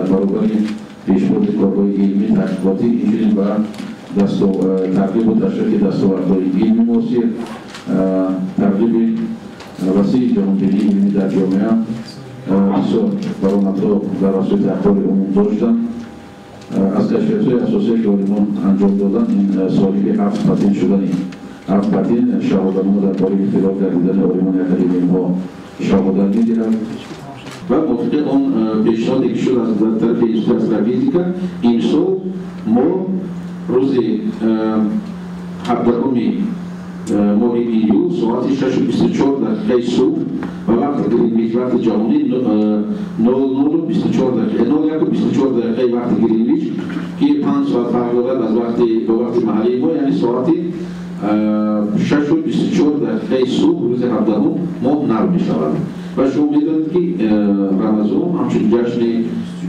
дар баробари пешбурди корҳои илмӣ ташкилотӣ инчунин ба тарғибу ташвиқи дастовардҳои илми муосир, тарғиби васии ҷаҳонбинии илмӣ дар ҷомеа бисёр баромадҳо дар асоси ахбори умум доштанд. аз кашфиятҳои асосие ки олимон анҷом доданд, ин соҳиби 7 патент шудани 7 патент шаҳоданома дар бораи ихтироъ гардидани олимони академияҳо шаҳода медиҳад. ва мувофиқи он пешниҳоде ки шуд аз тарафи институти астрофизика имсол мо рӯзи 17 моҳи июл соати 6:24 субҳ ва вақти гринвич вақти ҷаҳонӣ 00:24 вақти гринвич ки 5 соат фарқ дорад аз ба вақти маҳаллии мо, яъне соати 6:24 субҳ рӯзи 17 моҳ нарм мешавад. ва шумо медонед ки рамазон ҳамчун ҷашни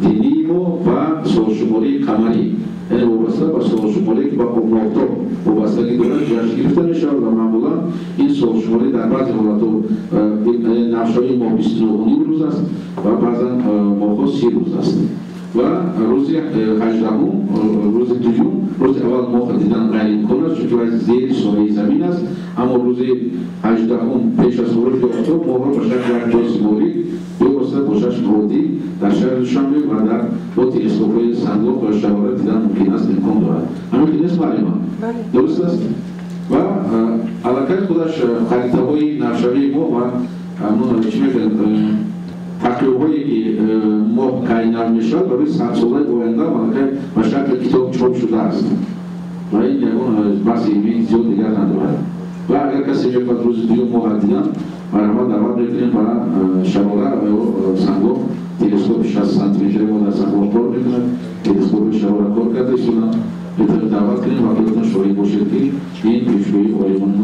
динии мо ва солшумории қамарӣ, яъне вобаста ба солшуморие ки ба моҳтоб вобастагӣ дорад ҷашн гирифта мешавад ва маъмулан ин солшуморӣ дар баъзе ҳолатҳо навшаҳои моҳ 29 рӯз аст ва баъзан моҳҳо 30 рӯз аст. ва рӯзи 18 рӯзи дуюм, рӯзи аввал моҳ дидан ғайриимкон аст, чунки вай зери соҳаи замин аст, аммо рӯзи 18 пеш аз ғуруби офтоб моҳро ба шакли як ҷой символик бевосита бо чашми оддӣ дар шаҳри Душанбе ва дар бо телескопҳои сангоҳ ва шаҳора дидан мумкин аст, имкон дорад. ҳамин ки нест маълума? дуруст аст? ва аллакай худаш харитаҳои навшавии моҳ ва чӣ мегӯяд тақвиҳое ки моҳ кайнал мешавад барои 100 солаи оянда аллакай ба шакли китоб чоп шудааст ва ин ягон баҳси илмии зиёд дигар надорад. ва агар касе мехоҳад рӯзи дуюм моҳ дидан, марҳамат даъват мекунем ба шарора ё сангоҳ. телескопи 60 сантиметри мо дар сангоҳ кор мекунад, телескопи шарора кор карда истодан метавонед даъват кунем ва худатон шоҳид бошед ки ин пешгӯии олимони мо